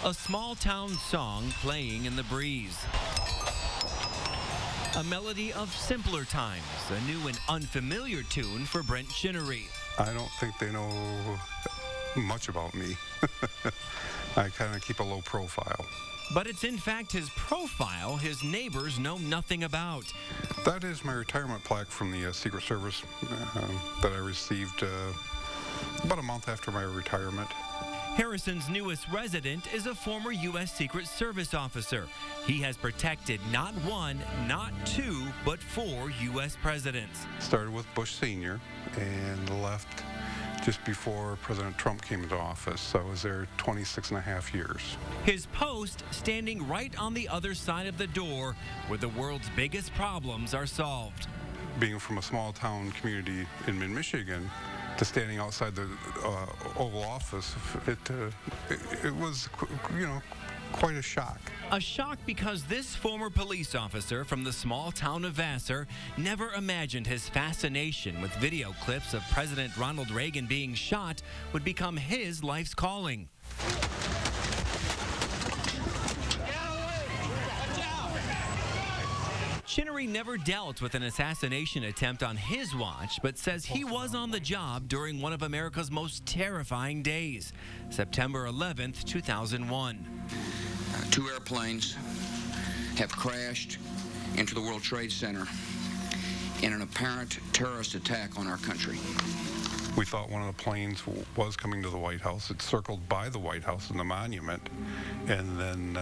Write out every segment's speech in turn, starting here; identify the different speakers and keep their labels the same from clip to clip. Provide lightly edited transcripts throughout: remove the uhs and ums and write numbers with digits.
Speaker 1: A small-town song playing in the breeze. A melody of simpler times, a new and unfamiliar tune for Brent Chinery.
Speaker 2: I don't think they know much about me. I kind of keep a low profile.
Speaker 1: But it's in fact his profile his neighbors know nothing about.
Speaker 2: That is my retirement plaque from the Secret Service that I received about a month after my retirement.
Speaker 1: Harrison's newest resident is a former U.S. Secret Service officer. He has protected not one, not two, but 4 U.S. presidents.
Speaker 2: Started with Bush Sr. and left just before President Trump came into office. So I was there 26 and a half years.
Speaker 1: His post standing right on the other side of the door where the world's biggest problems are solved.
Speaker 2: Being from a small town community in mid-Michigan, to standing outside the Oval Office, it was, quite a shock.
Speaker 1: A shock because this former police officer from the small town of Vassar never imagined his fascination with video clips of President Ronald Reagan being shot would become his life's calling. Chinery never dealt with an assassination attempt on his watch, but says he was on the job during one of America's most terrifying days, September 11th, 2001.
Speaker 3: 2 airplanes have crashed into the World Trade Center in an apparent terrorist attack on our country.
Speaker 2: We thought one of the planes was coming to the White House. It circled by the White House and the monument, and then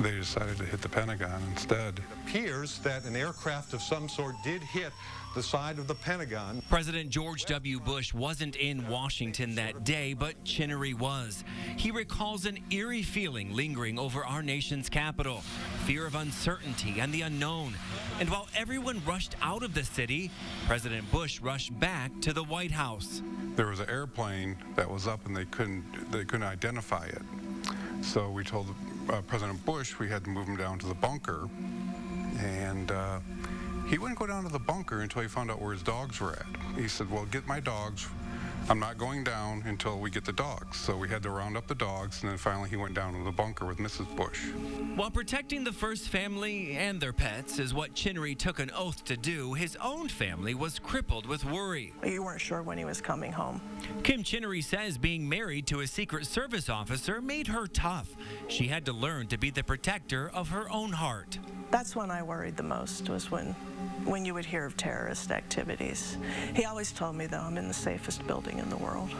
Speaker 2: they decided to hit the Pentagon instead.
Speaker 4: It appears that an aircraft of some sort did hit the side of the Pentagon.
Speaker 1: President George W. Bush wasn't in Washington that day, but Chinery was. He recalls an eerie feeling lingering over our nation's capital, fear of uncertainty and the unknown. And while everyone rushed out of the city, President Bush rushed back to the White House.
Speaker 2: There was an airplane that was up and they couldn't identify it. So we told President Bush we had to move him down to the bunker, and he wouldn't go down to the bunker until he found out where his dogs were at. He said, well, get my dogs. I'm not going down until we get the dogs. So we had to round up the dogs, and then finally he went down to the bunker with Mrs. Bush.
Speaker 1: While protecting the first family and their pets is what Chinery took an oath to do, his own family was crippled with worry.
Speaker 5: You weren't sure when he was coming home.
Speaker 1: Kim Chinery says being married to a Secret Service officer made her tough. She had to learn to be the protector of her own heart.
Speaker 5: That's when I worried the most, was when you would hear of terrorist activities. He always told me, though, I'm in the safest building in the world.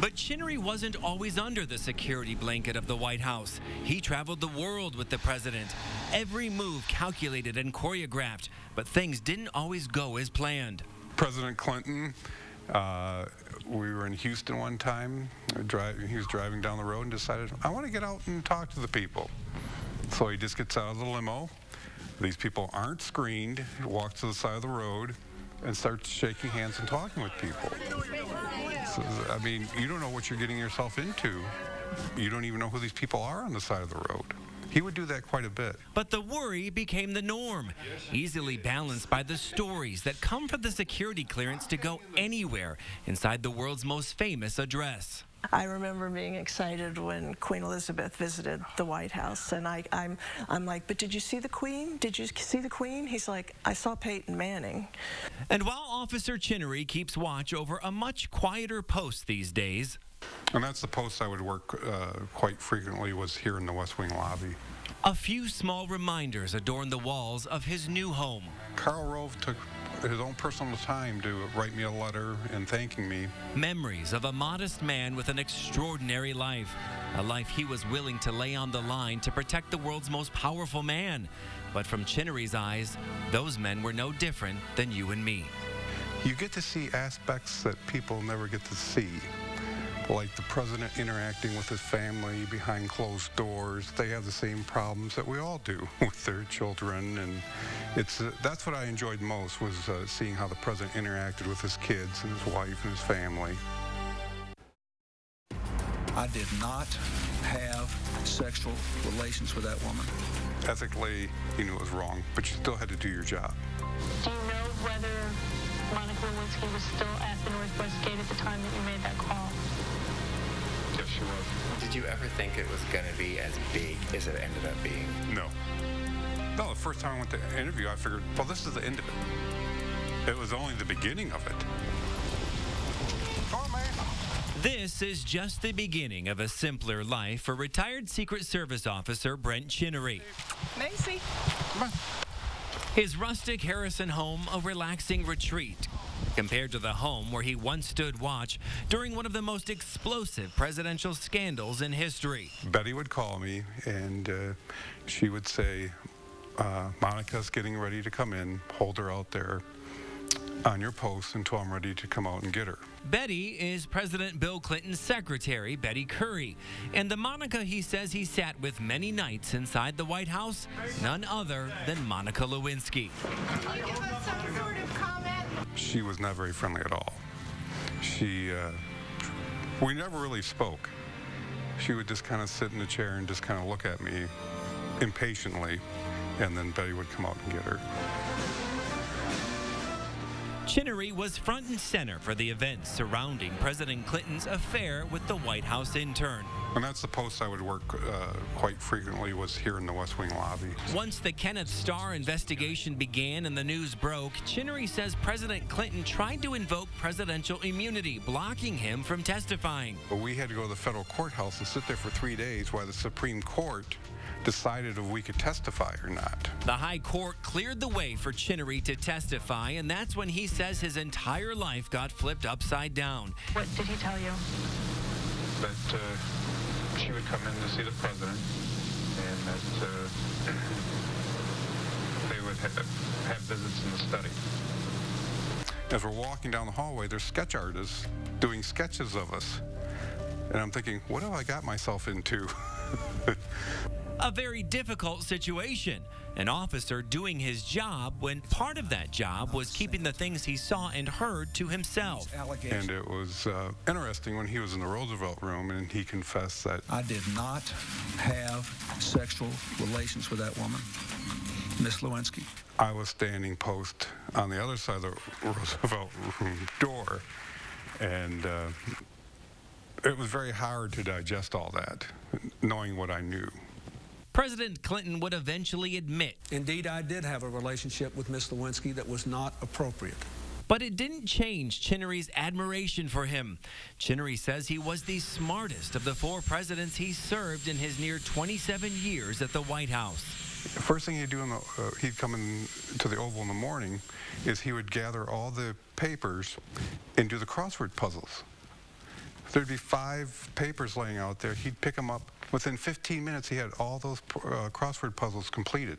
Speaker 1: But Chinery wasn't always under the security blanket of the White House. He traveled the world with the president. Every move calculated and choreographed, but things didn't always go as planned.
Speaker 2: President Clinton, we were in Houston one time. He was driving down the road and decided, I want to get out and talk to the people. So he just gets out of the limo. These people aren't screened. He walks to the side of the road and starts shaking hands and talking with people. So, I mean, you don't know what you're getting yourself into. You don't even know who these people are on the side of the road. He would do that quite a bit.
Speaker 1: But the worry became the norm, easily balanced by the stories that come from the security clearance to go anywhere inside the world's most famous address.
Speaker 5: I remember being excited when Queen Elizabeth visited the White House, and I'm like, but did you see the Queen? Did you see the Queen? He's like, I saw Peyton Manning.
Speaker 1: And while Officer Chinery keeps watch over a much quieter post these days,
Speaker 2: and that's the post I would work quite frequently, was here in the West Wing lobby.
Speaker 1: A few small reminders adorn the walls of his new home.
Speaker 2: Karl Rove took his own personal time to write me a letter and thanking me.
Speaker 1: Memories of a modest man with an extraordinary life, a life he was willing to lay on the line to protect the world's most powerful man. But from Chinery's eyes, those men were no different than you and me.
Speaker 2: You get to see aspects that people never get to see, like the president interacting with his family behind closed doors. They have the same problems that we all do with their children, and that's what I enjoyed most, was seeing how the president interacted with his kids and his wife and his family.
Speaker 6: I did not have sexual relations with that woman.
Speaker 2: Ethically, you knew it was wrong, but you still had to do your job.
Speaker 7: Do you know whether Monica Lewinsky was still at the Northwest Gate at the time that you made that call?
Speaker 2: Yes, she was.
Speaker 8: Did you ever think it was going to be as big as it ended up being?
Speaker 2: No. No, the first time I went to interview, I figured, well, this is the end of it. It was only the beginning of it. Come on, man.
Speaker 1: This is just the beginning of a simpler life for retired Secret Service officer Brent Chinery.
Speaker 5: Macy.
Speaker 2: Come on.
Speaker 1: His rustic Harrison home a relaxing retreat compared to the home where he once stood watch during one of the most explosive presidential scandals in history.
Speaker 2: Betty would call me, and she would say, Monica's getting ready to come in. Hold her out there on your post until I'm ready to come out and get her.
Speaker 1: Betty is President Bill Clinton's secretary, Betty Curry. And the Monica he says he sat with many nights inside the White House, none other than Monica Lewinsky.
Speaker 7: Can you give us some sort of comment?
Speaker 2: She was not very friendly at all. We never really spoke. She would just kind of sit in the chair and just kind of look at me impatiently, and then Betty would come out and get her.
Speaker 1: Chinery was front and center for the events surrounding President Clinton's affair with the White House intern.
Speaker 2: And that's the post I would work quite frequently, was here in the West Wing lobby.
Speaker 1: Once the Kenneth Starr investigation began and the news broke, Chinery says President Clinton tried to invoke presidential immunity, blocking him from testifying.
Speaker 2: But we had to go to the federal courthouse and sit there for 3 days while the Supreme Court decided if we could testify or not.
Speaker 1: The High Court cleared the way for Chinery to testify, and that's when he says his entire life got flipped upside down.
Speaker 7: What did he tell you?
Speaker 2: That she would come in to see the president, and that they would have visits in the study. As we're walking down the hallway, there's sketch artists doing sketches of us. And I'm thinking, what have I got myself into?
Speaker 1: A very difficult situation. An officer doing his job when part of that job was keeping the things he saw and heard to himself.
Speaker 2: And it was interesting when he was in the Roosevelt room and he confessed that
Speaker 6: I did not have sexual relations with that woman, Miss Lewinsky.
Speaker 2: I was standing post on the other side of the Roosevelt room door, and it was very hard to digest all that, knowing what I knew.
Speaker 1: President Clinton would eventually admit.
Speaker 9: Indeed, I did have a relationship with Miss Lewinsky that was not appropriate.
Speaker 1: But it didn't change Chinery's admiration for him. Chinery says he was the smartest of the 4 presidents he served in his near 27 years at the White House.
Speaker 2: The first thing he'd do, he'd come in to the Oval in the morning, is he would gather all the papers and do the crossword puzzles. There'd be 5 papers laying out there. He'd pick them up. Within 15 minutes, he had all those crossword puzzles completed.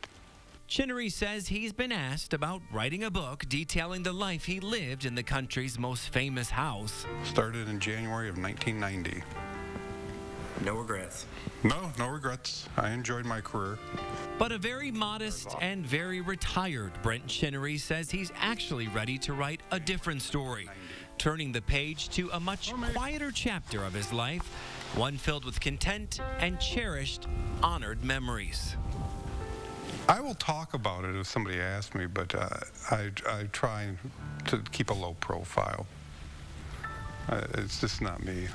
Speaker 1: Chinery says he's been asked about writing a book detailing the life he lived in the country's most famous house.
Speaker 2: Started in January of 1990.
Speaker 8: No regrets.
Speaker 2: No regrets. I enjoyed my career.
Speaker 1: But a very modest and very retired Brent Chinery says he's actually ready to write a different story, turning the page to a much quieter chapter of his life, one filled with content and cherished, honored memories.
Speaker 2: I will talk about it if somebody asks me, but I try to keep a low profile. It's just not me.